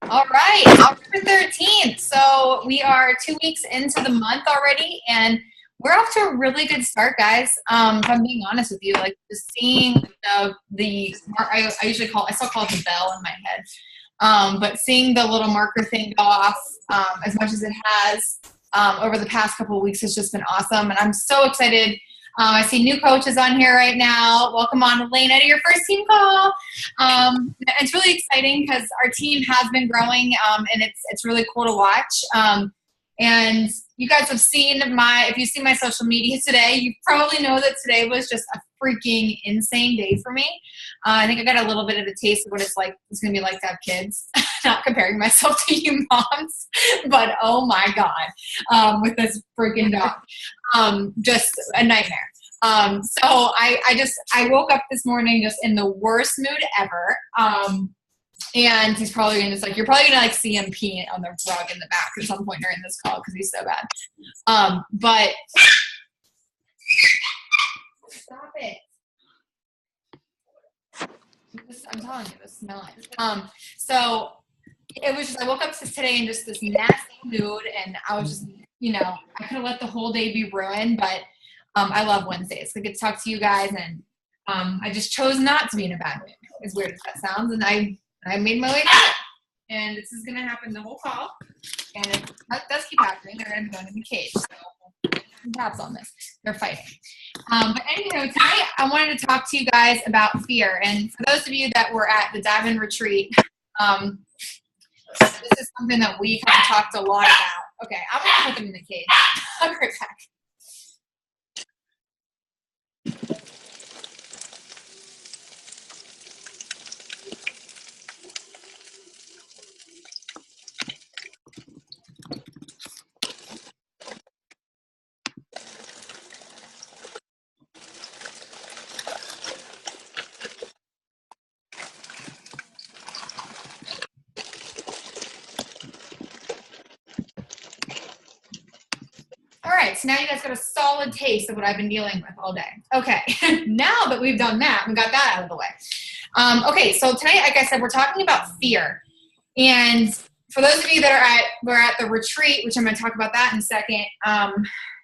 All right, October 13th. So we are 2 weeks into the month already, and we're off to a really good start, guys. If I'm being honest with you, like just seeing I usually I still call it the bell in my head, but seeing the little marker thing go off as much as it has over the past couple of weeks has just been awesome, and I'm so excited. I see new coaches on here right now. Welcome on, Elena, to your first team call. It's really exciting because our team has been growing, and it's really cool to watch. And you guys have seen if you've seen my social media today, you probably know that today was just a freaking insane day for me. I think I got a little bit of a taste of what it's going to be like to have kids. Not comparing myself to you moms, but oh my God, with this freaking dog. Just a nightmare. So I woke up this morning just in the worst mood ever. And he's probably gonna you're probably gonna see him pee on the rug in the back at some point during this call because he's so bad. But stop it. I'm telling you, the smell. So it was just I woke up today in just this nasty mood, and I was just I could have let the whole day be ruined, but I love Wednesdays. I get to talk to you guys, and I just chose not to be in a bad mood. As weird as that sounds, and I made my way through it. And this is going to happen the whole call, and if that does keep happening, they're going to be going in the cage. So taps on this. They're fighting. But anyway, tonight I wanted to talk to you guys about fear. And for those of you that were at the Diamond Retreat, this is something that we kind of talked a lot about. Okay, I'm going to put them in the cage. I'll be right back. All right, so now you guys got a solid taste of what I've been dealing with all day. Okay, now that we've done that, we got that out of the way. Okay, so tonight, like I said, we're talking about fear. And for those of you that we're at the retreat, which I'm going to talk about that in a second,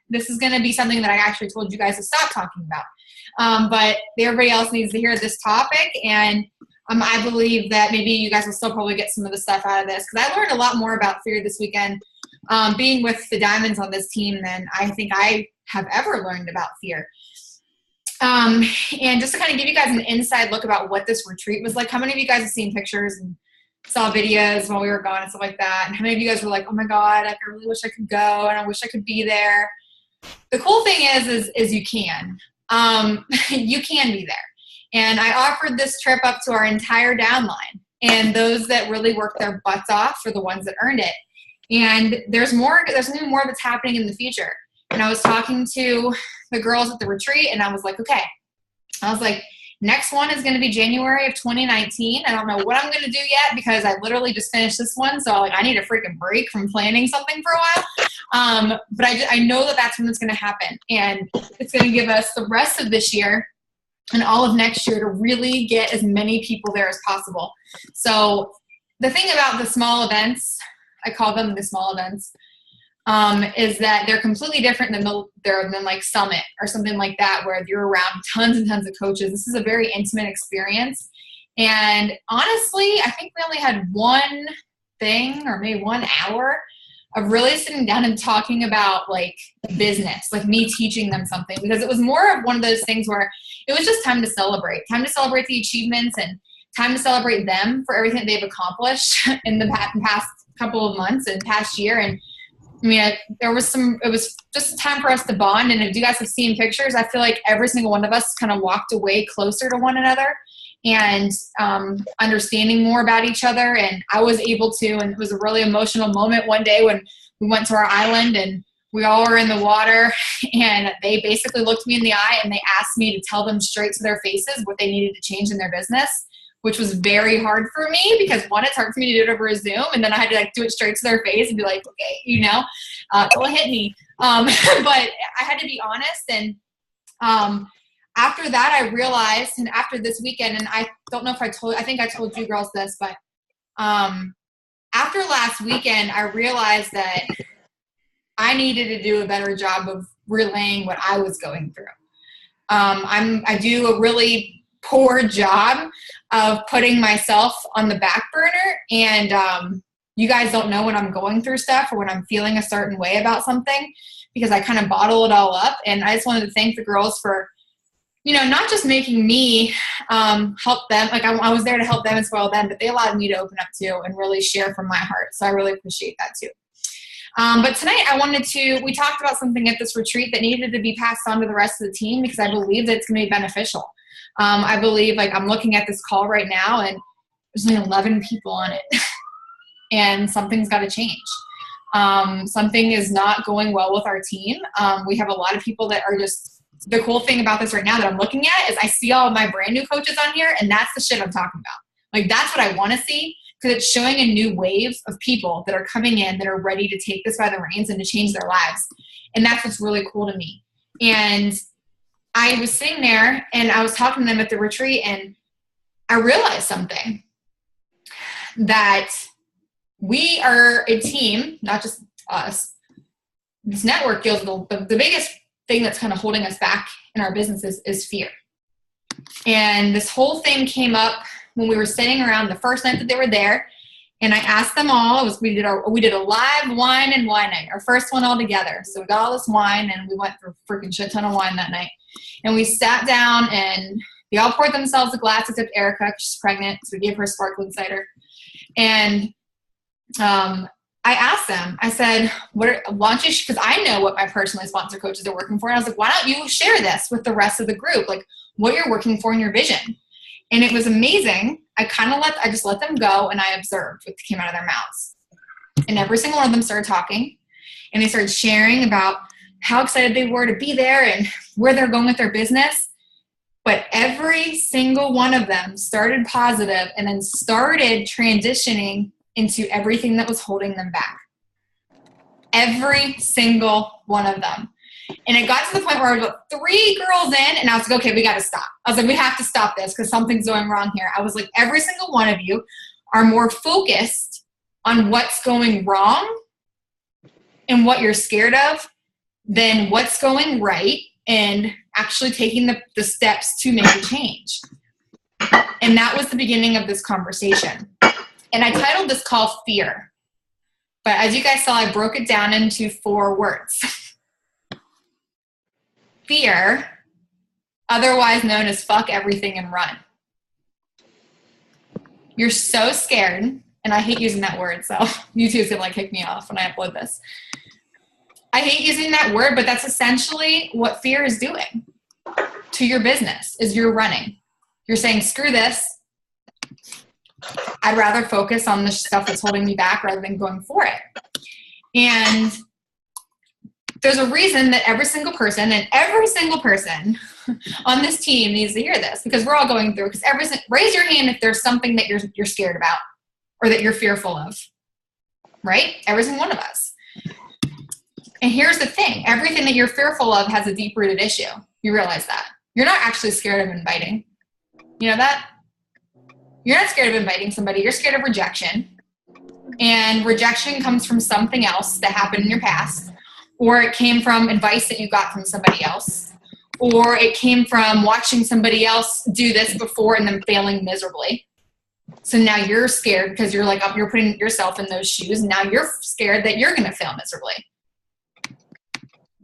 this is going to be something that I actually told you guys to stop talking about. But everybody else needs to hear this topic, and I believe that maybe you guys will still probably get some of the stuff out of this, because I learned a lot more about fear this weekend being with the Diamonds on this team than I think I have ever learned about fear. And just to kind of give you guys an inside look about what this retreat was like, how many of you guys have seen pictures and saw videos while we were gone and stuff like that? And how many of you guys were like, oh my God, I really wish I could go and I wish I could be there? The cool thing is you can. You can be there. And I offered this trip up to our entire downline. And those that really worked their butts off are the ones that earned it. And there's something more that's happening in the future. And I was talking to the girls at the retreat, and I was like, okay. I was like, next one is going to be January of 2019. I don't know what I'm going to do yet because I literally just finished this one. So I need a freaking break from planning something for a while. But I know that that's when it's going to happen. And it's going to give us the rest of this year and all of next year to really get as many people there as possible. So the thing about the small events, I call them the small events, is that they're completely different than like Summit or something like that, where you're around tons and tons of coaches. This is a very intimate experience. And honestly, I think we only had one thing or maybe 1 hour of really sitting down and talking about like business, like me teaching them something, because it was more of one of those things where it was just time to celebrate the achievements and time to celebrate them for everything they've accomplished in the past couple of months and past year. And I mean, it was just time for us to bond. And if you guys have seen pictures, I feel like every single one of us kind of walked away closer to one another and understanding more about each other. And I was able to, and it was a really emotional moment one day when we went to our island and we all were in the water, and they basically looked me in the eye and they asked me to tell them straight to their faces what they needed to change in their business, which was very hard for me because one, it's hard for me to do it over a Zoom, and then I had to do it straight to their face and be like, okay, don't hit me. But I had to be honest. And after that, I realized, and after this weekend, and I don't know if I think I told you girls this, but after last weekend, I realized that I needed to do a better job of relaying what I was going through. I do a really poor job of putting myself on the back burner, and you guys don't know when I'm going through stuff or when I'm feeling a certain way about something because I kind of bottle it all up. And I just wanted to thank the girls for, not just making me help them. Like I was there to help them and spoil them, but they allowed me to open up too and really share from my heart. So I really appreciate that too. But tonight we talked about something at this retreat that needed to be passed on to the rest of the team because I believe that it's going to be beneficial. I believe, like, I'm looking at this call right now and there's only 11 people on it and something's got to change. Something is not going well with our team. We have a lot of people that are just, the cool thing about this right now that I'm looking at is I see all of my brand new coaches on here, and that's the shit I'm talking about. Like, that's what I want to see, because it's showing a new wave of people that are coming in that are ready to take this by the reins and to change their lives. And that's what's really cool to me. And I was sitting there and I was talking to them at the retreat, and I realized something, that we are a team, not just us. This network deals with the biggest thing that's kind of holding us back in our businesses is fear. And this whole thing came up when we were sitting around the first night that they were there, and I asked them all. We did a live wine and wine night, our first one all together. So we got all this wine, and we went through a freaking shit ton of wine that night. And we sat down, and they all poured themselves a glass except Erica, because she's pregnant, so we gave her sparkling cider. And I asked them, I said, why don't you, because I know what my personally sponsored coaches are working for. And I was like, why don't you share this with the rest of the group? Like, what you're working for in your vision. And it was amazing. I just let them go, and I observed what came out of their mouths. And every single one of them started talking, and they started sharing about how excited they were to be there and where they're going with their business. But every single one of them started positive and then started transitioning into everything that was holding them back. Every single one of them. And it got to the point where I was about 3 girls in, and I was like, okay, we got to stop. I was like, we have to stop this because something's going wrong here. I was like, every single one of you are more focused on what's going wrong and what you're scared of than what's going right and actually taking the steps to make a change. And that was the beginning of this conversation. And I titled this call Fear. But as you guys saw, I broke it down into 4 words. Fear, otherwise known as fuck everything and run. You're so scared, and I hate using that word, so YouTube's gonna kick me off when I upload this. I hate using that word, but that's essentially what fear is doing to your business, is you're running. You're saying, screw this. I'd rather focus on the stuff that's holding me back rather than going for it. And there's a reason that every single person on this team needs to hear this, because we're all going through, raise your hand if there's something that you're scared about or that you're fearful of, right? Every single one of us. And here's the thing. Everything that you're fearful of has a deep-rooted issue. You realize that. You're not actually scared of inviting. You know that? You're not scared of inviting somebody. You're scared of rejection. And rejection comes from something else that happened in your past, or it came from advice that you got from somebody else, or it came from watching somebody else do this before and then failing miserably. So now you're scared because you're like, you're putting yourself in those shoes, and now you're scared that you're going to fail miserably.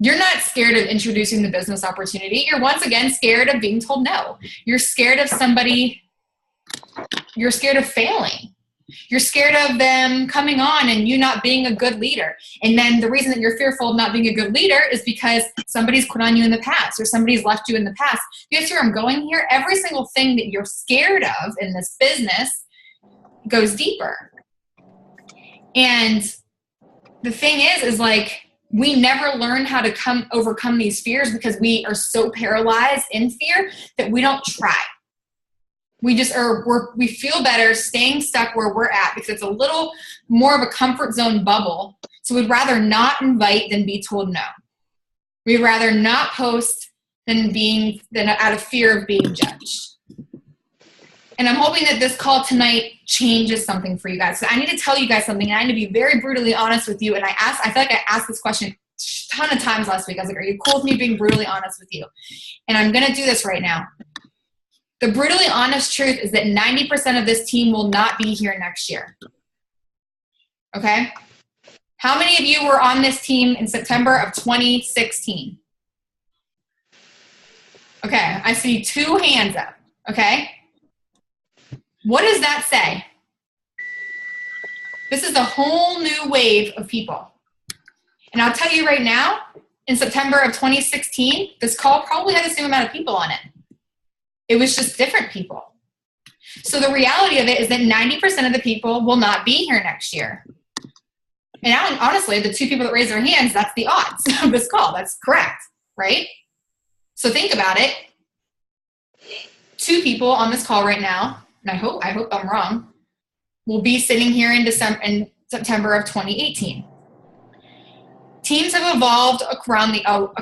You're not scared of introducing the business opportunity. You're once again scared of being told no. You're scared of you're scared of failing. You're scared of them coming on and you not being a good leader. And then the reason that you're fearful of not being a good leader is because somebody's quit on you in the past or somebody's left you in the past. You guys see where I'm going here? Every single thing that you're scared of in this business goes deeper. And the thing is like, we never learn how to overcome these fears because we are so paralyzed in fear that we don't try. We just we feel better staying stuck where we're at because it's a little more of a comfort zone bubble. So we'd rather not invite than be told no. We'd rather not post than out of fear of being judged. And I'm hoping that this call tonight changes something for you guys. So I need to tell you guys something, and I need to be very brutally honest with you. And I feel like I asked this question a ton of times last week. I was like, are you cool with me being brutally honest with you? And I'm going to do this right now. The brutally honest truth is that 90% of this team will not be here next year. Okay? How many of you were on this team in September of 2016? Okay, I see 2 hands up. Okay? What does that say? This is a whole new wave of people. And I'll tell you right now, in September of 2016, this call probably had the same amount of people on it. It was just different people. So the reality of it is that 90% of the people will not be here next year. And honestly, the 2 people that raised their hands, that's the odds of this call. That's correct, right? So think about it. 2 people on this call right now, and I hope I'm wrong, will be sitting here in September of 2018. Teams have evolved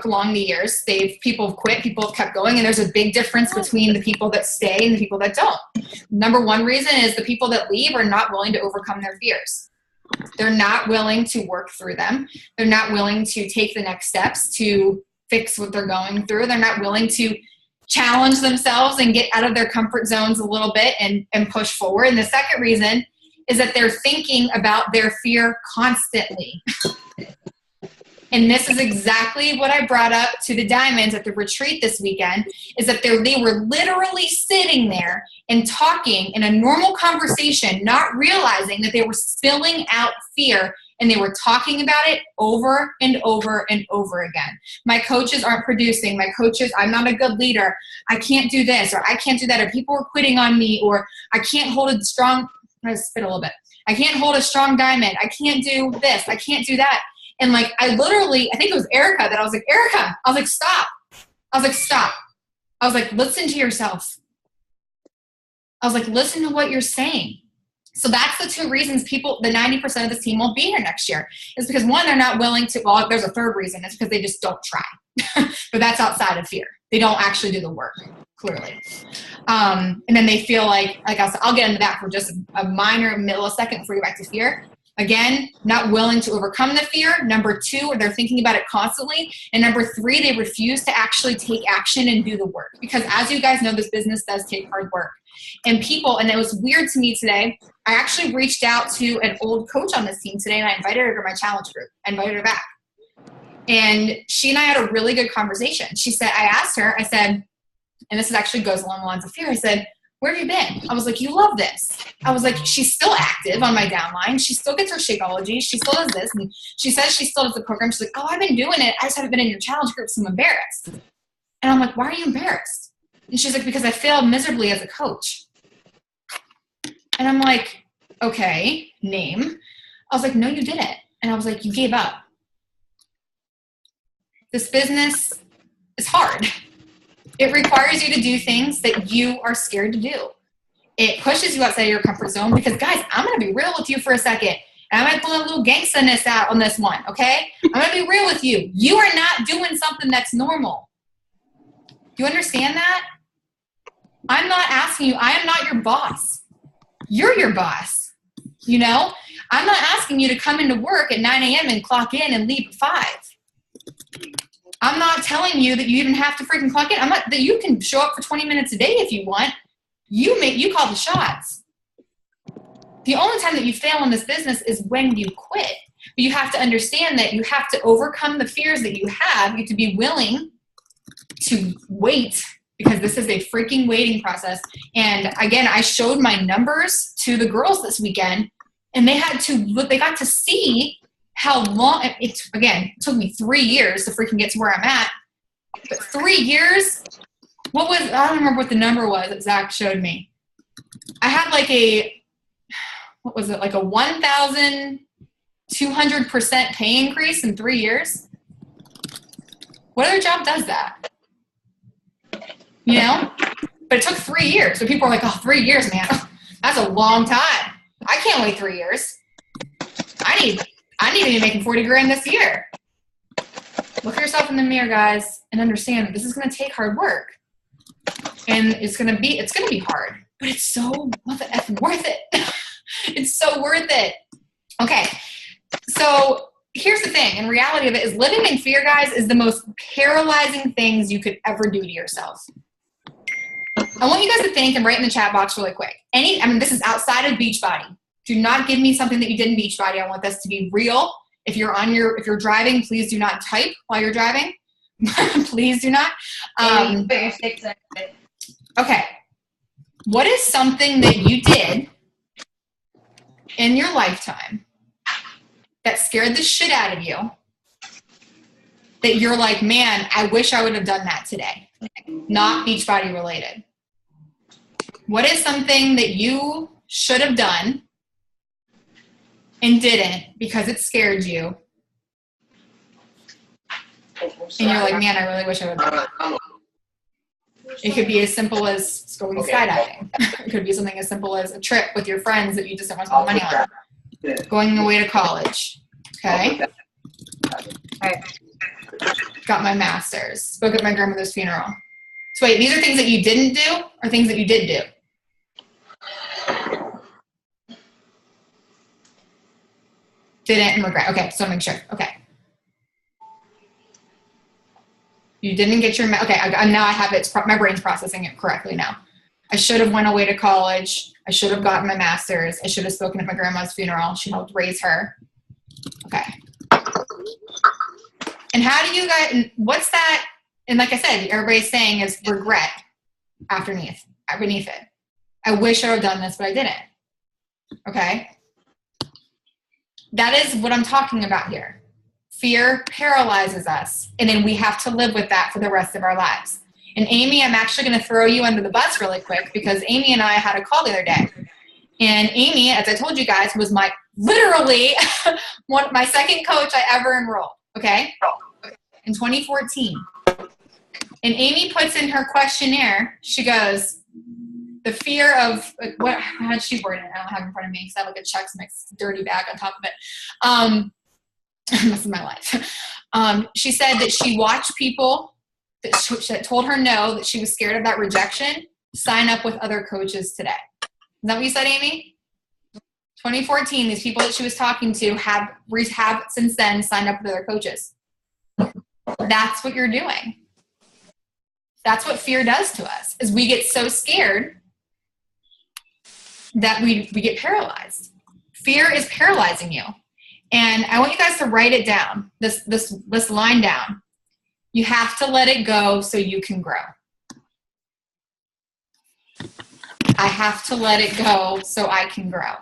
along the years. People have quit, people have kept going, and there's a big difference between the people that stay and the people that don't. Number one reason is the people that leave are not willing to overcome their fears. They're not willing to work through them. They're not willing to take the next steps to fix what they're going through. They're not willing to challenge themselves and get out of their comfort zones a little bit and push forward. And the second reason is that they're thinking about their fear constantly. And this is exactly what I brought up to the Diamonds at the retreat this weekend, is that they were literally sitting there and talking in a normal conversation, not realizing that they were spilling out fear, and they were talking about it over and over and over again. My coaches aren't producing. My coaches, I'm not a good leader. I can't do this, or I can't do that, or people are quitting on me, or I can't hold a strong, I'm going to spit a little bit. I can't hold a strong diamond. I can't do this. I can't do that. And like, I think it was Erica that I was like, Erica, I was like, stop. I was like, stop. I was like, listen to yourself. I was like, listen to what you're saying. So that's the 2 reasons the 90% of this team won't be here next year. Is because 1, they're not willing to, well, there's a 3rd reason. It's because they just don't try. But that's outside of fear. They don't actually do the work, clearly. And then they feel like I'll get into that for just a minor millisecond before we get back to fear. Again, not willing to overcome the fear. Number 2, they're thinking about it constantly. And number 3, they refuse to actually take action and do the work. Because as you guys know, this business does take hard work. And it was weird to me today, I actually reached out to an old coach on this team today, and I invited her to my challenge group. I invited her back. And she and I had a really good conversation. I asked her, I said, and this actually goes along the lines of fear, I said, where have you been? I was like, you love this. I was like, she's still active on my downline. She still gets her Shakeology. She still does this. And she says she still does the program. She's like, oh, I've been doing it. I just haven't been in your challenge group, so I'm embarrassed. And I'm like, why are you embarrassed? And she's like, because I failed miserably as a coach. And I'm like, okay, name. I was like, no, you didn't. And I was like, you gave up. This business is hard. It requires you to do things that you are scared to do. It pushes you outside of your comfort zone because, guys, I'm going to be real with you for a second. And I might pull a little gangsta-ness out on this one, okay? I'm going to be real with you. You are not doing something that's normal. Do you understand that? I'm not asking you. I am not your boss. You're your boss, you know? I'm not asking you to come into work at 9 a.m. and clock in and leave at 5. I'm not telling you that you even have to freaking clock in. That you can show up for 20 minutes a day if you want. You call the shots. The only time that you fail in this business is when you quit. But you have to understand that you have to overcome the fears that you have. You have to be willing to wait, because this is a freaking waiting process. And again, I showed my numbers to the girls this weekend, and they got to see how long it took me 3 years to freaking get to where I'm at. But 3 years, I don't remember what the number was that Zach showed me. I had like a 1,200% pay increase in 3 years. What other job does that? You know? But it took 3 years. So people are like, oh, 3 years, man. That's a long time. I can't wait 3 years. I need to be making 40 grand this year. Look at yourself in the mirror, guys, and understand that this is going to take hard work. And it's going to be hard. but it's so mother-effing worth it. It's so worth it. Okay. So here's the thing. In reality of it is living in fear, guys, is the most paralyzing things you could ever do to yourself. I want you guys to think and write in the chat box really quick. This is outside of Beachbody. Do not give me something that you did in Beachbody. I want this to be real. If you're driving, please do not type while you're driving. Please do not. Okay. What is something that you did in your lifetime that scared the shit out of you that you're like, man, I wish I would have done that today? Not Beachbody related. What is something that you should have done and didn't because it scared you? And you're like, man, I really wish I would have done that. It could be as simple as going skydiving. It could be something as simple as a trip with your friends that you just don't want to spend money on. Going away to college. Okay. Got my master's. Spoke at my grandmother's funeral. So wait, these are things that you didn't do or things that you did do? Didn't and regret. Okay, so make sure. Okay. You didn't get your, okay, now I have it, my brain's processing it correctly now. I should have went away to college. I should have gotten my master's. I should have spoken at my grandma's funeral. She helped raise her. Okay. And how do you guys, what's that? And like I said, everybody's saying is regret beneath it. I wish I would have done this, but I didn't. Okay. That is what I'm talking about here. Fear paralyzes us, and then we have to live with that for the rest of our lives. And Amy, I'm actually going to throw you under the bus really quick because Amy and I had a call the other day. And Amy, as I told you guys, was literally my second coach I ever enrolled, okay, in 2014. And Amy puts in her questionnaire, she goes, the fear of, how did she word it? I don't have it in front of me because I have like a Chex Mix dirty bag on top of it. This is my life. She said that she watched people that told her no, that she was scared of that rejection, sign up with other coaches today. Is that what you said, Amy? 2014, these people that she was talking to have since then signed up with other coaches. That's what you're doing. That's what fear does to us, is we get so scared that we get paralyzed. Fear is paralyzing you. And I want you guys to write it down, this line down. You have to let it go so you can grow. I have to let it go so I can grow.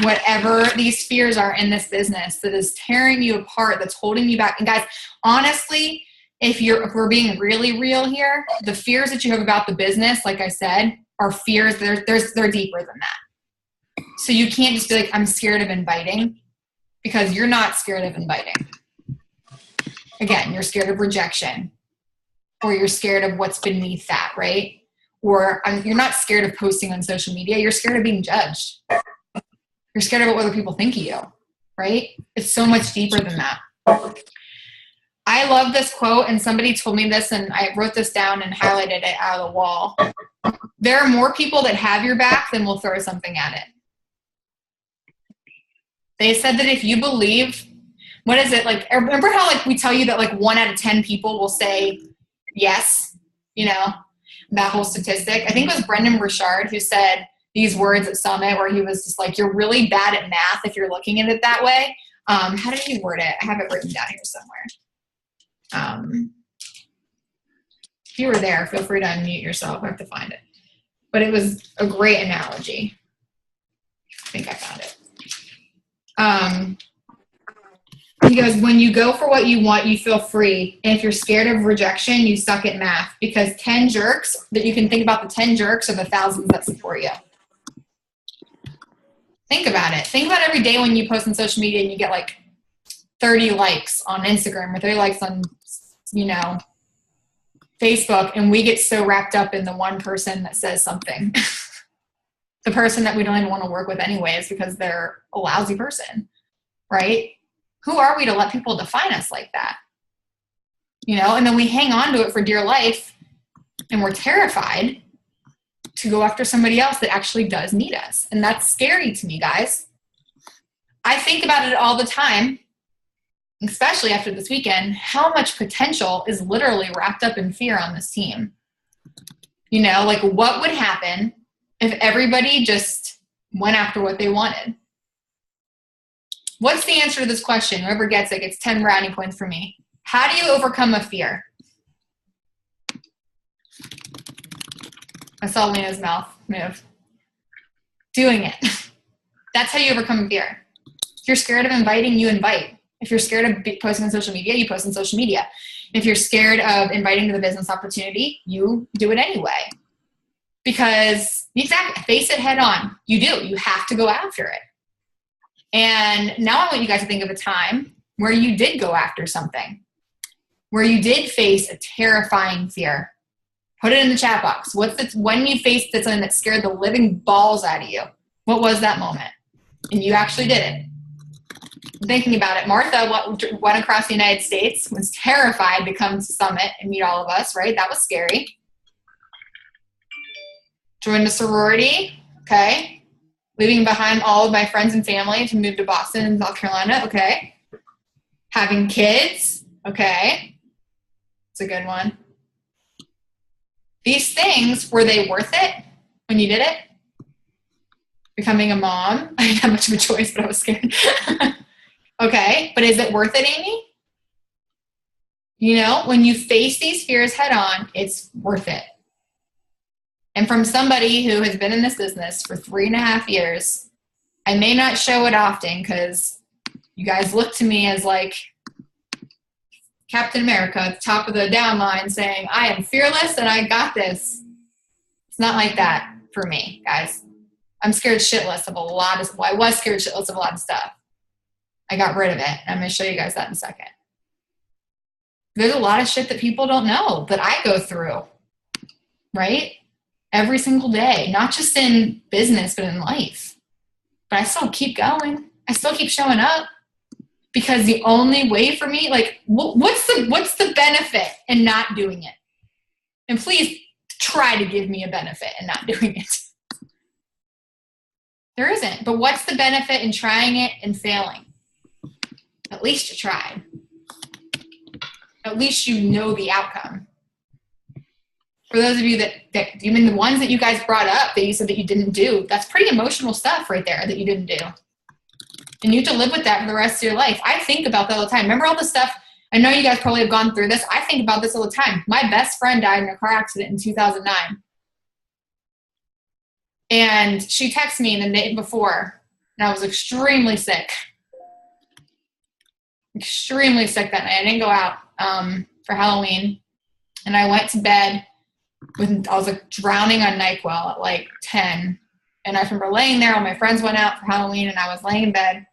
Whatever these fears are in this business that is tearing you apart, that's holding you back. And guys, honestly, if we're being really real here, the fears that you have about the business, like I said, are fears. They're deeper than that. So you can't just be like, I'm scared of inviting, because you're not scared of inviting. Again, you're scared of rejection, or you're scared of what's beneath that, right? Or you're not scared of posting on social media. You're scared of being judged. You're scared of what other people think of you, right? It's so much deeper than that. I love this quote, and somebody told me this, and I wrote this down and highlighted it out of the wall. There are more people that have your back than will throw something at it. They said that if you believe, what is it? Like, remember how like we tell you that like 1 out of 10 people will say yes, that whole statistic? I think it was Brendan Burchard who said these words at Summit, where he was just like, you're really bad at math if you're looking at it that way. How did he word it? I have it written down here somewhere. If you were there, feel free to unmute yourself. I have to find it. But it was a great analogy. I think I found it. He goes, when you go for what you want, you feel free. And if you're scared of rejection, you suck at math, because 10 jerks that you can think about, the 10 jerks are the thousands that support you. Think about it. Think about every day when you post on social media and you get like 30 likes on Instagram or 30 likes on, Facebook. And we get so wrapped up in the one person that says something. The person that we don't even want to work with anyways, because they're a lousy person, right? Who are we to let people define us like that? And then we hang on to it for dear life, and we're terrified to go after somebody else that actually does need us. And that's scary to me, guys. I think about it all the time, especially after this weekend, how much potential is literally wrapped up in fear on this team. You know, like what would happen if everybody just went after what they wanted? What's the answer to this question? Whoever gets it gets 10 brownie points for me. How do you overcome a fear? I saw Lena's mouth move. Doing it. That's how you overcome a fear. If you're scared of inviting, you invite. If you're scared of posting on social media, you post on social media. If you're scared of inviting to the business opportunity, you do it anyway. Because, exactly, face it head on. You do. You have to go after it. And now I want you guys to think of a time where you did go after something, where you did face a terrifying fear. Put it in the chat box. When you faced something that scared the living balls out of you, what was that moment? And you actually did it. Thinking about it, Martha went across the United States, was terrified to come to Summit and meet all of us, right? That was scary. Joined a sorority, okay. Leaving behind all of my friends and family to move to Boston and South Carolina, okay. Having kids, okay. It's a good one. These things, were they worth it when you did it? Becoming a mom, I didn't have much of a choice, but I was scared. Okay, but is it worth it, Amy? You know, when you face these fears head on, it's worth it. And from somebody who has been in this business for 3.5 years, I may not show it often because you guys look to me as like Captain America at the top of the down line saying, I am fearless and I got this. It's not like that for me, guys. I'm scared shitless of a lot of, well, I was scared shitless of a lot of stuff. I got rid of it. And I'm going to show you guys that in a second. There's a lot of shit that people don't know that I go through, right? Every single day, not just in business, but in life. But I still keep going. I still keep showing up because the only way for me, like, what's the benefit in not doing it? And please try to give me a benefit in not doing it. There isn't. But what's the benefit in trying it and failing? At least you tried. At least you know the outcome. For those of you that even the ones that you guys brought up that you said that you didn't do, that's pretty emotional stuff right there that you didn't do. And you have to live with that for the rest of your life. I think about that all the time. Remember all the stuff, I know you guys probably have gone through this. I think about this all the time. My best friend died in a car accident in 2009. And she texted me the day before, and I was extremely sick. Extremely sick that night. I didn't go out for Halloween. And I went to bed I was like drowning on NyQuil at like 10. And I remember laying there, all my friends went out for Halloween and I was laying in bed.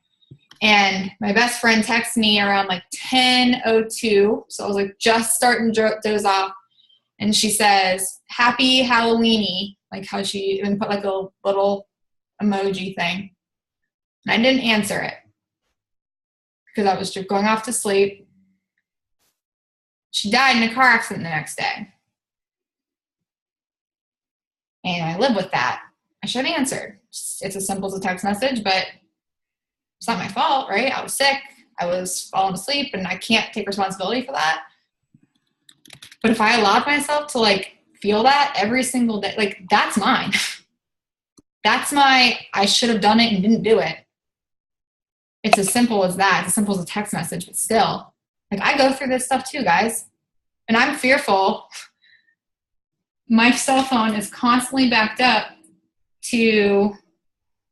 And my best friend texted me around like 10:02. So I was like just starting to doze off. And she says, Happy Halloweeny. Like how she even put like a little emoji thing. And I didn't answer it because I was just going off to sleep. She died in a car accident the next day. And I live with that. I should have answered. It's as simple as a text message, but it's not my fault, right? I was sick. I was falling asleep, and I can't take responsibility for that. But if I allowed myself to, like, feel that every single day, like, that's mine. That's my, I should have done it and didn't do it. It's as simple as that. It's as simple as a text message, but still. Like, I go through this stuff too, guys. And I'm fearful. My cell phone is constantly backed up to,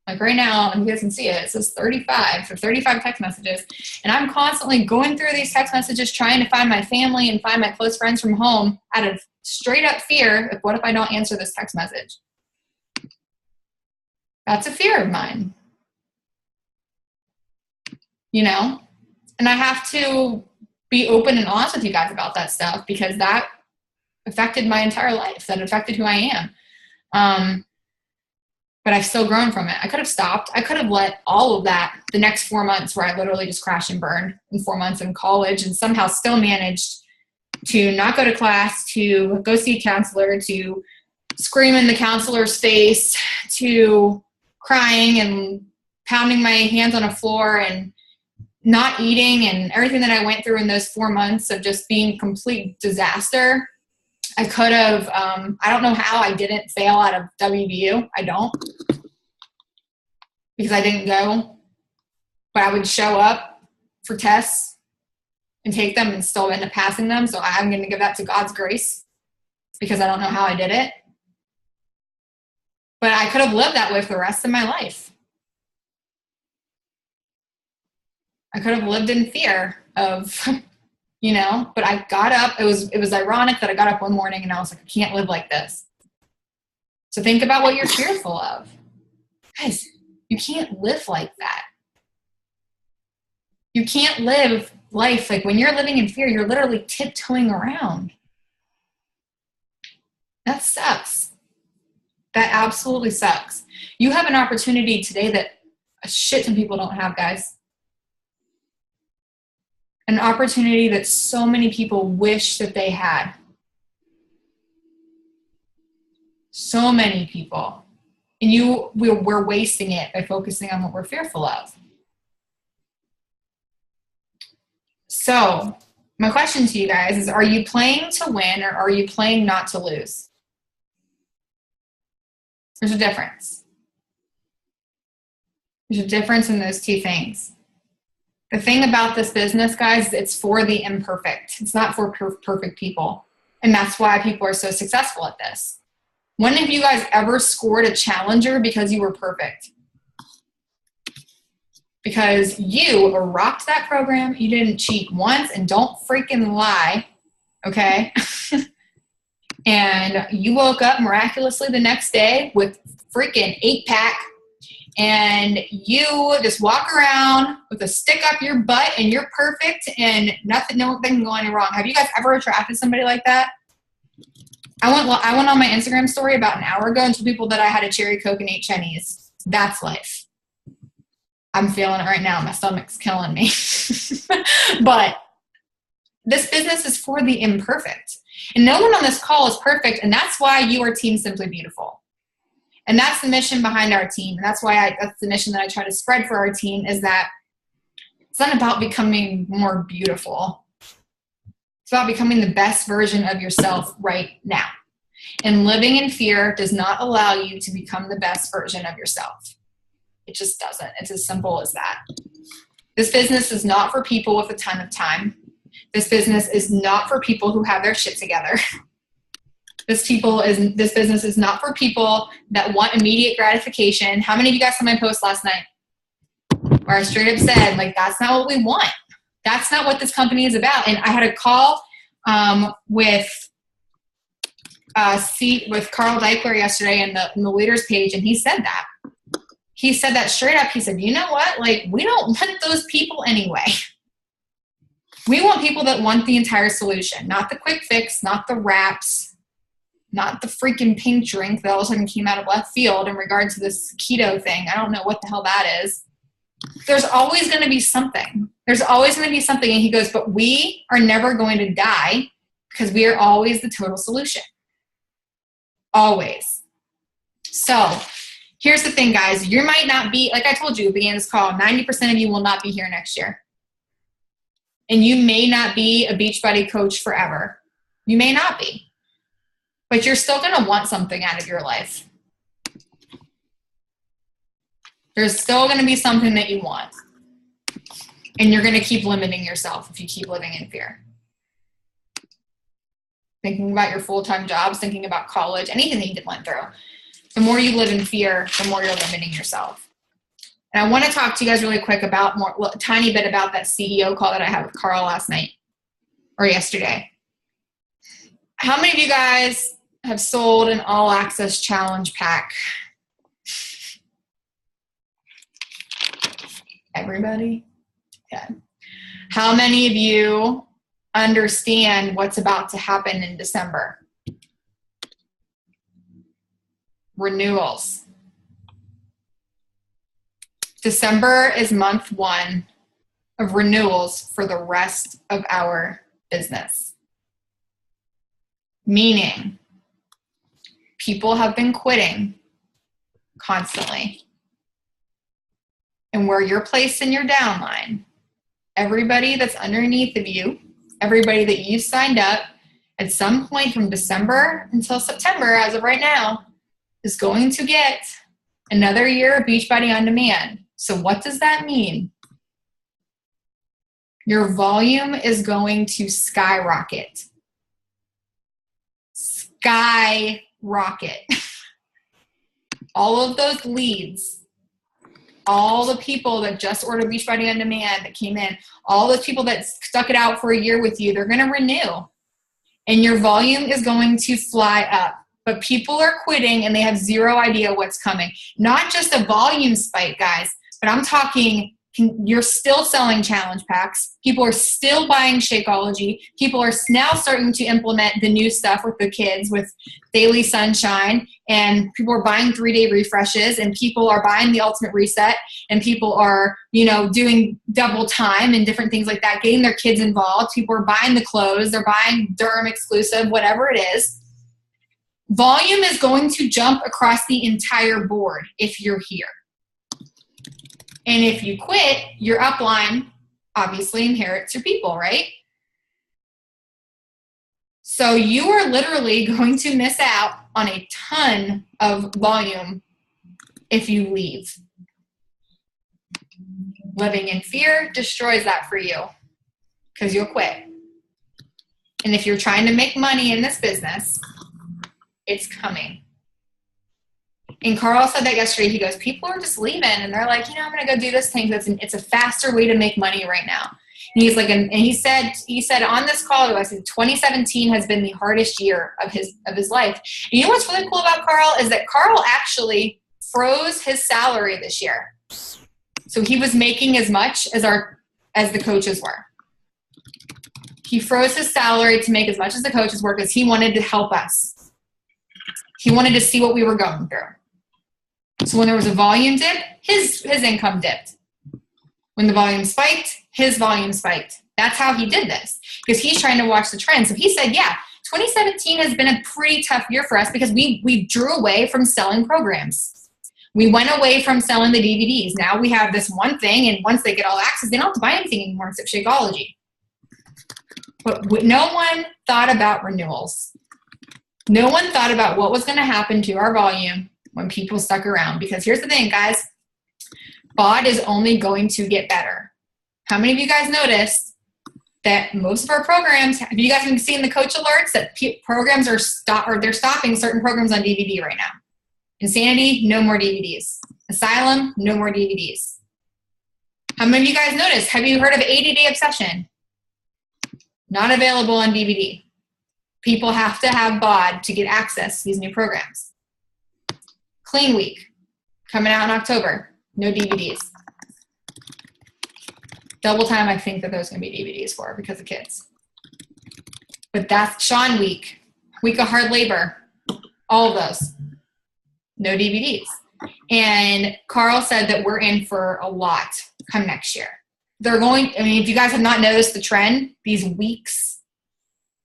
like right now, and you guys can see it, it says 35 for 35 text messages. And I'm constantly going through these text messages trying to find my family and find my close friends from home out of straight up fear of what if I don't answer this text message? That's a fear of mine. You know? And I have to be open and honest with you guys about that stuff because that affected my entire life. That affected who I am. But I've still grown from it. I could have stopped. I could have let all of that the next 4 months where I literally just crashed and burned in 4 months in college and somehow still managed to not go to class, to go see a counselor, to scream in the counselor's face to crying and pounding my hands on a floor and not eating and everything that I went through in those 4 months of just being complete disaster. I could have, I don't know how I didn't fail out of WVU. I don't, because I didn't go, but I would show up for tests and take them and still end up passing them. So I'm going to give that to God's grace, because I don't know how I did it. But I could have lived that way for the rest of my life. I could have lived in fear of, but I got up. It was ironic that I got up one morning and I was like, I can't live like this. So think about what you're fearful of. Guys, you can't live like that. You can't live life like when you're living in fear, you're literally tiptoeing around. That sucks. That absolutely sucks. You have an opportunity today that a shit ton of people don't have, guys. An opportunity that so many people wish that they had. So many people. And we're wasting it by focusing on what we're fearful of. So, my question to you guys is, are you playing to win or are you playing not to lose? There's a difference. There's a difference in those two things. The thing about this business, guys, it's for the imperfect. It's not for perfect people. And that's why people are so successful at this. When have you guys ever scored a challenger because you were perfect? Because you rocked that program, you didn't cheat once, and don't freaking lie, okay? And you woke up miraculously the next day with freaking 8-pack, and you just walk around with a stick up your butt and you're perfect and nothing can go any wrong. Have you guys ever attracted somebody like that? I went on my Instagram story about an hour ago and told people that I had a cherry Coke and 8 Chennies. That's life. I'm feeling it right now. My stomach's killing me. But this business is for the imperfect. And no one on this call is perfect, and that's why you are Team Simply Beautiful. And that's the mission behind our team. And that's that's the mission that I try to spread for our team, is that it's not about becoming more beautiful. It's about becoming the best version of yourself right now. And living in fear does not allow you to become the best version of yourself. It just doesn't. It's as simple as that. This business is not for people with a ton of time. This business is not for people who have their shit together. This business is not for people that want immediate gratification. How many of you guys saw my post last night where I straight up said, like, that's not what we want. That's not what this company is about. And I had a call with Carl Deichler yesterday in the leaders page, and he said that. He said that straight up. He said, you know what? Like, we don't want those people anyway. We want people that want the entire solution, not the quick fix, not the wraps, not the freaking pink drink that all of a sudden came out of left field in regard to this keto thing. I don't know what the hell that is. There's always going to be something. There's always going to be something. And he goes, but we are never going to die because we are always the total solution. Always. So here's the thing, guys. You might not be, like I told you at the beginning of this call, 90% of you will not be here next year. And you may not be a Beachbody coach forever. You may not be. But you're still going to want something out of your life. There's still going to be something that you want. And you're going to keep limiting yourself if you keep living in fear. Thinking about your full-time jobs, thinking about college, anything that you went through. The more you live in fear, the more you're limiting yourself. And I want to talk to you guys really quick about a tiny bit about that CEO call that I had with Carl last night or yesterday. How many of you guys have sold an all-access challenge pack? Everybody? Okay. How many of you understand what's about to happen in December? Renewals. December is month 1 of renewals for the rest of our business. Meaning, people have been quitting constantly. And where you're placed in your downline, everybody that's underneath of you, everybody that you've signed up at some point from December until September, as of right now, is going to get another year of Beachbody On Demand. So what does that mean? Your volume is going to skyrocket. Skyrocket. All of those leads, all the people that just ordered Beachbody On Demand that came in, all those people that stuck it out for a year with you, they're going to renew. And your volume is going to fly up. But people are quitting and they have zero idea what's coming. Not just a volume spike, guys, but I'm talking you're still selling challenge packs. People are still buying Shakeology. People are now starting to implement the new stuff with the kids with Daily Sunshine, and people are buying 3-day refreshes, and people are buying the Ultimate Reset, and people are, doing double time and different things like that, getting their kids involved. People are buying the clothes. They're buying Durham exclusive, whatever it is. Volume is going to jump across the entire board if you're here. And if you quit, your upline obviously inherits your people, right? So you are literally going to miss out on a ton of volume if you leave. Living in fear destroys that for you because you'll quit. And if you're trying to make money in this business, it's coming. And Carl said that yesterday. He goes, people are just leaving and they're like, I'm going to go do this thing. It's a faster way to make money right now. And he's like, and he said on this call to us, 2017 has been the hardest year of his life. And you know what's really cool about Carl is that Carl actually froze his salary this year. So he was making as much as the coaches were. He froze his salary to make as much as the coaches were because he wanted to help us. He wanted to see what we were going through. So when there was a volume dip, his income dipped. When the volume spiked, his volume spiked. That's how he did this because he's trying to watch the trend. So he said, 2017 has been a pretty tough year for us because we drew away from selling programs. We went away from selling the DVDs. Now we have this one thing, and once they get all access, they don't have to buy anything anymore except Shakeology. But no one thought about renewals. No one thought about what was going to happen to our volume when people stuck around. Because here's the thing, guys. BOD is only going to get better. How many of you guys noticed that most of our programs, have you guys been seeing the coach alerts that programs are they're stopping certain programs on DVD right now? Insanity, no more DVDs. Asylum, no more DVDs. How many of you guys noticed? Have you heard of 80-Day Obsession? Not available on DVD. People have to have BOD to get access to these new programs. Clean Week, coming out in October. No DVDs. Double Time, I think that there's going to be DVDs for because of kids. But that's Sean Week, Week of Hard Labor, all of those. No DVDs. And Carl said that we're in for a lot come next year. If you guys have not noticed the trend, these weeks,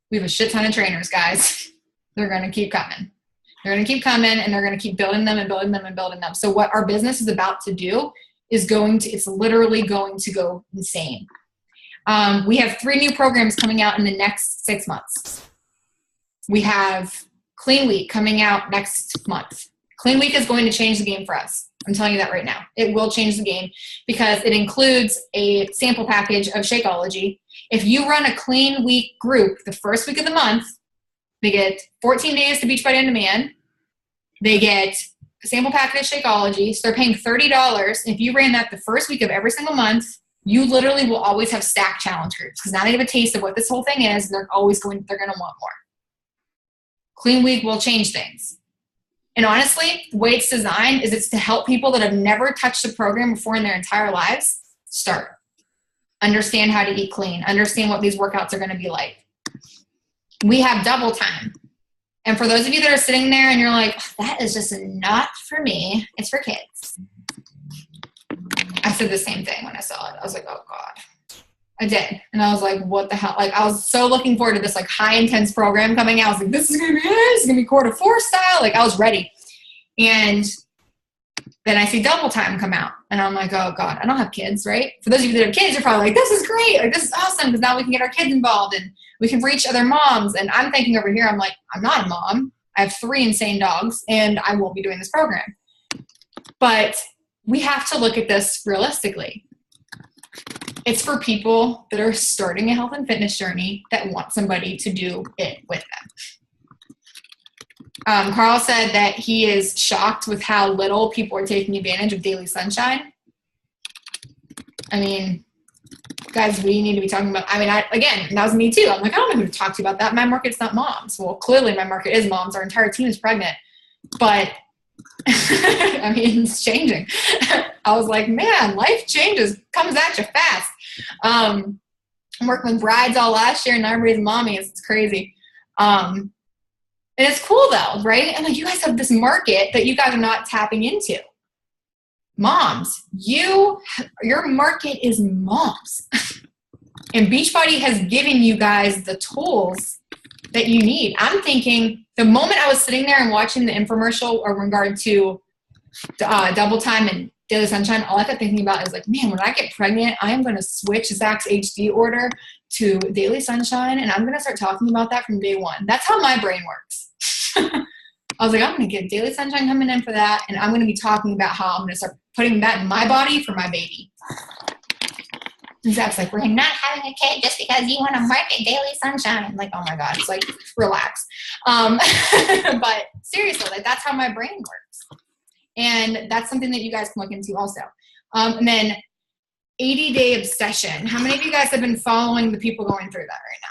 we have a shit ton of trainers, guys. They're going to keep coming. They're going to keep coming, and they're going to keep building them and building them and building them. So what our business is about to do is it's literally going to go insane. We have 3 new programs coming out in the next 6 months. We have Clean Week coming out next month. Clean Week is going to change the game for us. I'm telling you that right now. It will change the game because it includes a sample package of Shakeology. If you run a Clean Week group the first week of the month, they get 14 days to Beachbody On Demand. They get a sample package of Shakeology. So they're paying $30. If you ran that the first week of every single month, you literally will always have stack challenge groups because now they have a taste of what this whole thing is. And they're going to want more. Clean Week will change things. And honestly, the way it's designed is it's to help people that have never touched a program before in their entire lives start. Understand how to eat clean. Understand what these workouts are going to be like. We have Double Time. And for those of you that are sitting there and you're like, that is just not for me. It's for kids. I said the same thing when I saw it. I was like, oh God. I did. And I was like, what the hell? Like, I was so looking forward to this like high intense program coming out. I was like, this is going to be it. It's going to be quarter 4 style. Like, I was ready. And then I see Double Time come out. And I'm like, oh God, I don't have kids, right? For those of you that have kids, you're probably like, this is great. Like, this is awesome. Because now we can get our kids involved and we can reach other moms. And I'm thinking over here, I'm like, I'm not a mom. I have 3 insane dogs and I won't be doing this program. But we have to look at this realistically. It's for people that are starting a health and fitness journey that want somebody to do it with them. Carl said that he is shocked with how little people are taking advantage of Daily Sunshine. I mean, guys, we need to be talking about, again, that was me too. I'm like, I don't know who to talk to about that. My market's not moms. Well, clearly my market is moms. Our entire team is pregnant. But I mean, it's changing. I was like, man, life changes, comes at you fast. I'm working with brides all last year and now everybody's mommy. It's crazy. And it's cool though, right? And like, you guys have this market that you guys are not tapping into. Moms, your market is moms. And Beachbody has given you guys the tools that you need. I'm thinking the moment I was sitting there and watching the infomercial in regard to Double Time and Daily Sunshine, all I kept thinking about is like, man, when I get pregnant, I am going to switch Zach's HD order to Daily Sunshine, and I'm going to start talking about that from day one. That's how my brain works. I was like, I'm going to get Daily Sunshine coming in for that, and I'm going to be talking about how I'm going to start putting that in my body for my baby. And Zach's like, we're not having a kid just because you want to market Daily Sunshine. Like, oh my God, it's like, relax. But seriously, like that's how my brain works. And that's something that you guys can look into also. And then 80-day obsession. How many of you guys have been following the people going through that right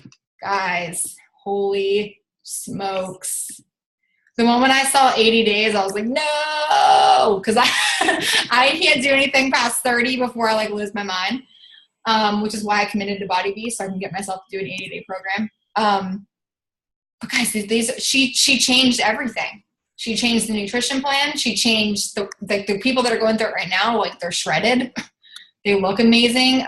now? Guys, holy smokes. The moment I saw 80 days, I was like, no, because I can't do anything past 30 before I like lose my mind, which is why I committed to Body Beast so I can get myself to do an 80-day program. But guys, she changed everything. She changed the nutrition plan. She changed the people that are going through it right now. Like they're shredded. They look amazing.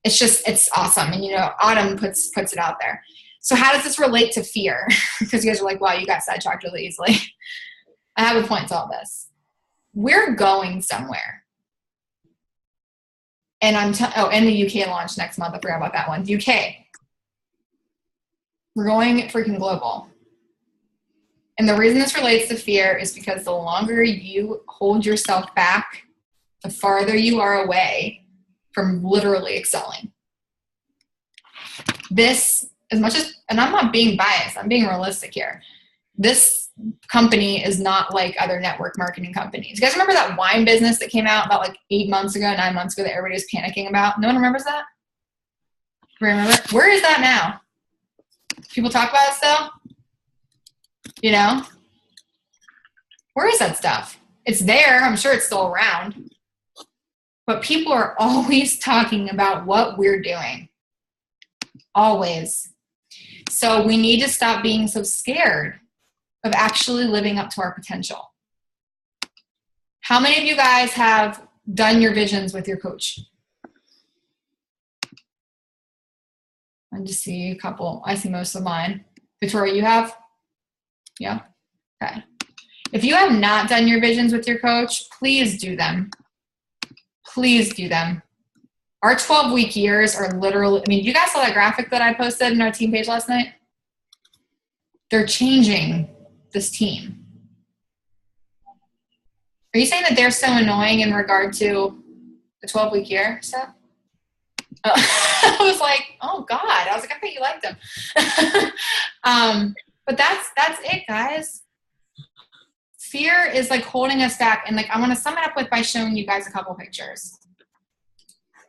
It's awesome. And Autumn puts it out there. So how does this relate to fear? Because you guys are like, wow, you got sidetracked really easily. I have a point to all this. We're going somewhere. And and the UK launch next month. I forgot about that one. UK. We're going freaking global. And the reason this relates to fear is because the longer you hold yourself back, the farther you are away from literally excelling. This, as much as, and I'm not being biased, I'm being realistic here. This company is not like other network marketing companies. You guys remember that wine business that came out about like 9 months ago that everybody was panicking about? No one remembers that? Remember? Where is that now? People talk about it still? Where is that stuff? It's there. I'm sure it's still around. But people are always talking about what we're doing. Always. So we need to stop being so scared of actually living up to our potential. How many of you guys have done your visions with your coach? I just see a couple. I see most of mine. Victoria, you have? Yeah? Okay. If you have not done your visions with your coach, please do them. Please do them. Our 12-week years are literally, you guys saw that graphic that I posted in our team page last night? They're changing this team. Are you saying that they're so annoying in regard to the 12-week year stuff? I was like, oh God. I was like, I bet you liked them. But that's it, guys. Fear is like holding us back. And like, I want to sum it up by showing you guys a couple pictures.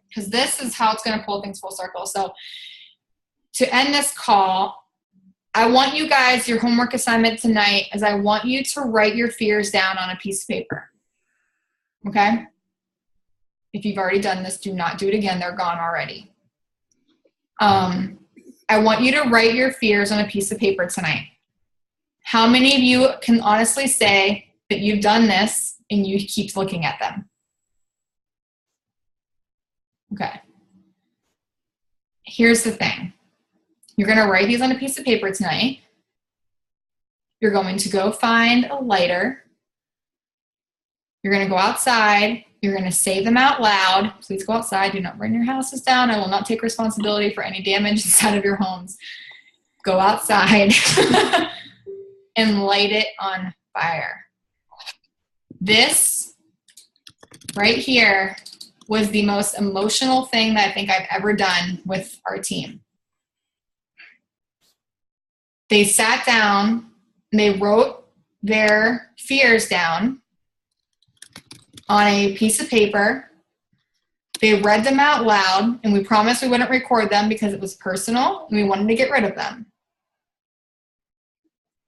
Because this is how it's going to pull things full circle. So to end this call, I want you guys, your homework assignment tonight is I want you to write your fears down on a piece of paper. Okay? If you've already done this, do not do it again. They're gone already. I want you to write your fears on a piece of paper tonight. How many of you can honestly say that you've done this and you keep looking at them? Okay. Here's the thing. You're going to write these on a piece of paper tonight. You're going to go find a lighter. You're going to go outside. You're going to say them out loud. Please go outside. Do not burn your houses down. I will not take responsibility for any damage inside of your homes. Go outside and light it on fire. This right here was the most emotional thing that I think I've ever done with our team. They sat down and they wrote their fears down on a piece of paper. They read them out loud, and we promised we wouldn't record them because it was personal and we wanted to get rid of them.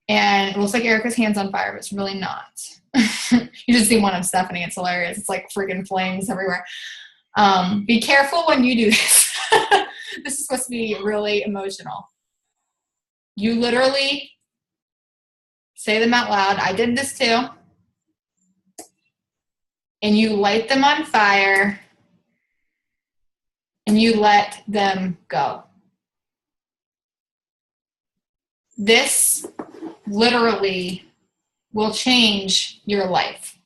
And it looks like Erica's hand's on fire, but it's really not. You just see one of Stephanie. It's hilarious. It's like freaking flames everywhere. Be careful when you do this. This is supposed to be really emotional. You literally say them out loud. I did this too. And you light them on fire and you let them go. This literally will change your life.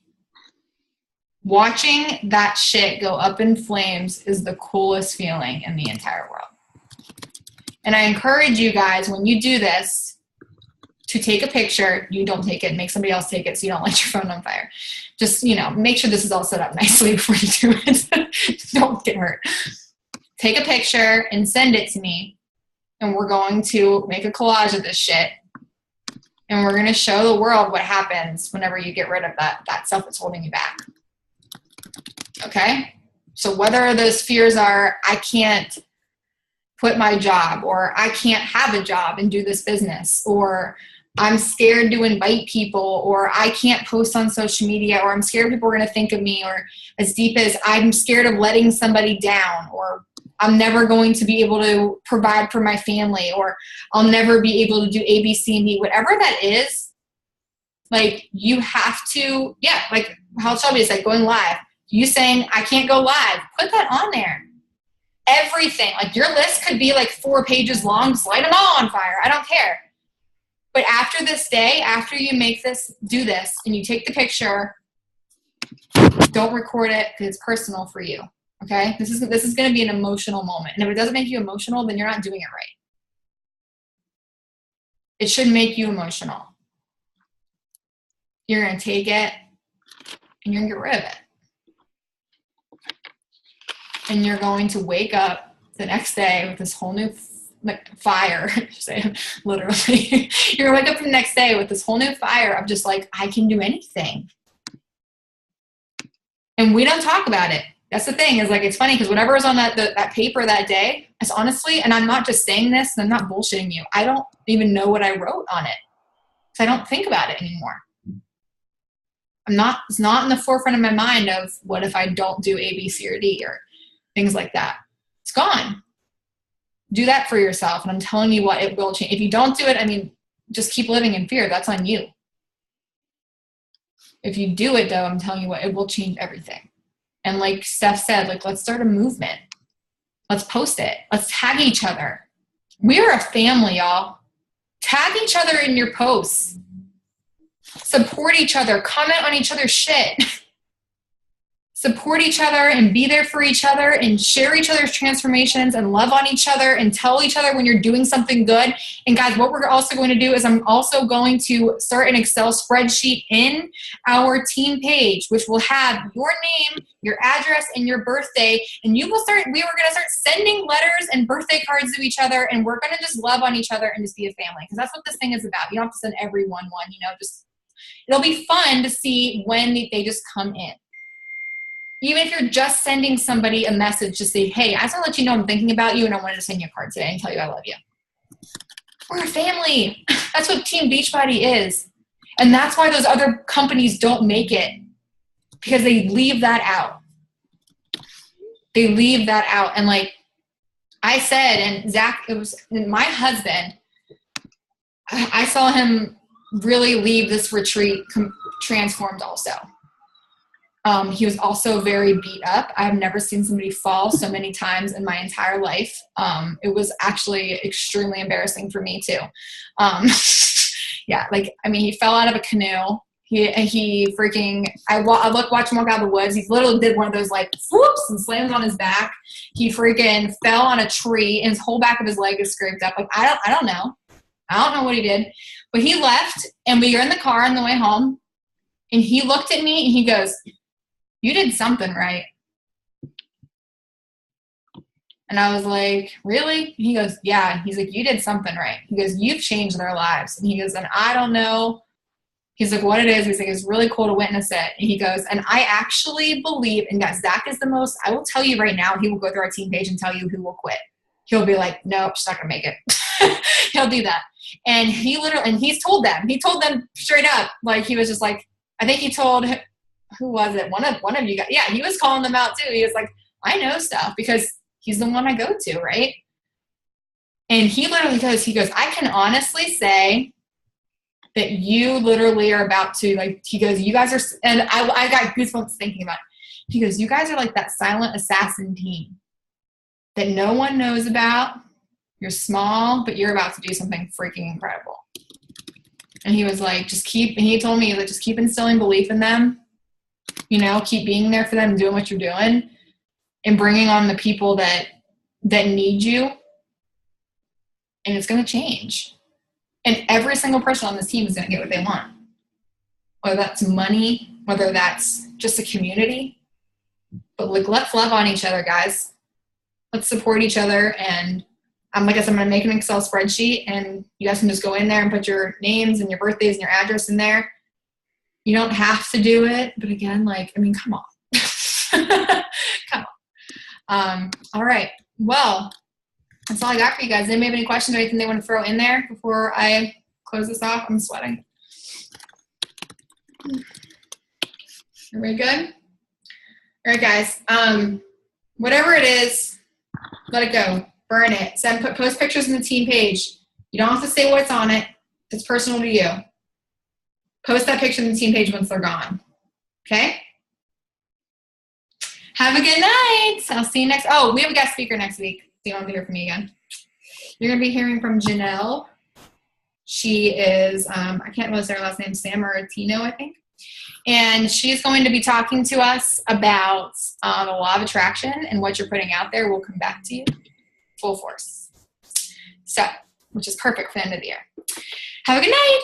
Watching that shit go up in flames is the coolest feeling in the entire world. And I encourage you guys, when you do this, to take a picture. You don't take it, make somebody else take it so you don't light your phone on fire. Just, make sure this is all set up nicely before you do it. Don't get hurt. Take a picture and send it to me. And we're going to make a collage of this shit. And we're going to show the world what happens whenever you get rid of that stuff that's holding you back. Okay? So whether those fears are, I can't quit my job, or I can't have a job and do this business, or I'm scared to invite people, or I can't post on social media, or I'm scared people are going to think of me, or as deep as I'm scared of letting somebody down, or I'm never going to be able to provide for my family, or I'll never be able to do A, B, C, and D, whatever that is, like you have to, like how Shelby is like going live. You saying, I can't go live, put that on there. Everything, like your list could be like 4 pages long, just light them all on fire. I don't care. But after this day, after you make this, do this, and you take the picture, don't record it because it's personal for you. Okay? This is going to be an emotional moment. And if it doesn't make you emotional, then you're not doing it right. It should make you emotional. You're going to take it and you're going to get rid of it. And you're going to wake up the next day with this whole new fire. Literally. You're going to wake up the next day with this whole new fire of just like, I can do anything. And we don't talk about it. That's the thing, is like, it's funny because whatever was on that paper that day, it's honestly, and I'm not just saying this and I'm not bullshitting you, I don't even know what I wrote on it. Because I don't think about it anymore. It's not in the forefront of my mind of what if I don't do A, B, C, or D, or things like that. It's gone. Do that for yourself. And I'm telling you what, it will change. If you don't do it, just keep living in fear. That's on you. If you do it though, I'm telling you what, it will change everything. And like Steph said, like, let's start a movement. Let's post it. Let's tag each other. We are a family, y'all. Tag each other in your posts. Support each other. Comment on each other's shit. Support each other and be there for each other and share each other's transformations and love on each other and tell each other when you're doing something good. And guys, what we're also going to do is I'm also going to start an Excel spreadsheet in our team page, which will have your name, your address, and your birthday. And we were going to start sending letters and birthday cards to each other, and we're going to just love on each other and just be a family. Because that's what this thing is about. You don't have to send everyone one, it'll be fun to see when they just come in. Even if you're just sending somebody a message to say, hey, I just want to let you know I'm thinking about you and I wanted to send you a card today and tell you I love you. We're a family. That's what Team Beachbody is. And that's why those other companies don't make it, because they leave that out. They leave that out. And like I said, and Zach, it was my husband, I saw him really leave this retreat transformed also. He was also very beat up. I've never seen somebody fall so many times in my entire life. It was actually extremely embarrassing for me too. Yeah, like, I mean, he fell out of a canoe. He freaking, I watched him walk out of the woods. He literally did one of those like whoops and slams on his back. He freaking fell on a tree and his whole back of his leg is scraped up. Like, I don't know. I don't know what he did, but he left and we were in the car on the way home and he looked at me and he goes, "You did something right." And I was like, "Really?" And he goes, "Yeah." He's like, "You did something right." He goes, "You've changed their lives." And he goes, "And I don't know." He's like, "What it is?" He's like, "It's really cool to witness it." And he goes, "And I actually believe," and guys, Zach is the most, I will tell you right now, he will go through our team page and tell you who will quit. He'll be like, "Nope, she's not going to make it." He'll do that. And he literally, and he told them straight up, like, he was just like, I think he told, who was it? One of you guys. Yeah, he was calling them out too. He was like, "I know stuff," because he's the one I go to, right? And he literally goes, "I can honestly say that you literally are about to," like, he goes, "You guys are," and I got goosebumps thinking about it. He goes, "You guys are like that silent assassin team that no one knows about. You're small, but you're about to do something freaking incredible." And he was like, and he told me, like, just keep instilling belief in them, keep being there for them and doing what you're doing and bringing on the people that need you. And it's going to change. And every single person on this team is going to get what they want. Whether that's money, whether that's just a community. But like, let's love on each other, guys. Let's support each other. And like I said, I'm going to make an Excel spreadsheet and you guys can just go in there and put your names and your birthdays and your address in there. You don't have to do it. But again, like, I mean, come on. Come on. All right. Well, that's all I got for you guys. Anybody have any questions or anything they want to throw in there before I close this off? I'm sweating. Everybody good? All right, guys. Whatever it is, let it go. Burn it. Post pictures in the team page. You don't have to say what's on it. It's personal to you. Post that picture in the team page once they're gone. Okay? Have a good night. I'll see you next. Oh, we have a guest speaker next week. So you want to hear from me again. You're going to be hearing from Janelle. She is, I can't really say her last name, Sammartino, I think. And she's going to be talking to us about the law of attraction and what you're putting out there will come back to you full force. So, which is perfect for the end of the year. Have a good night.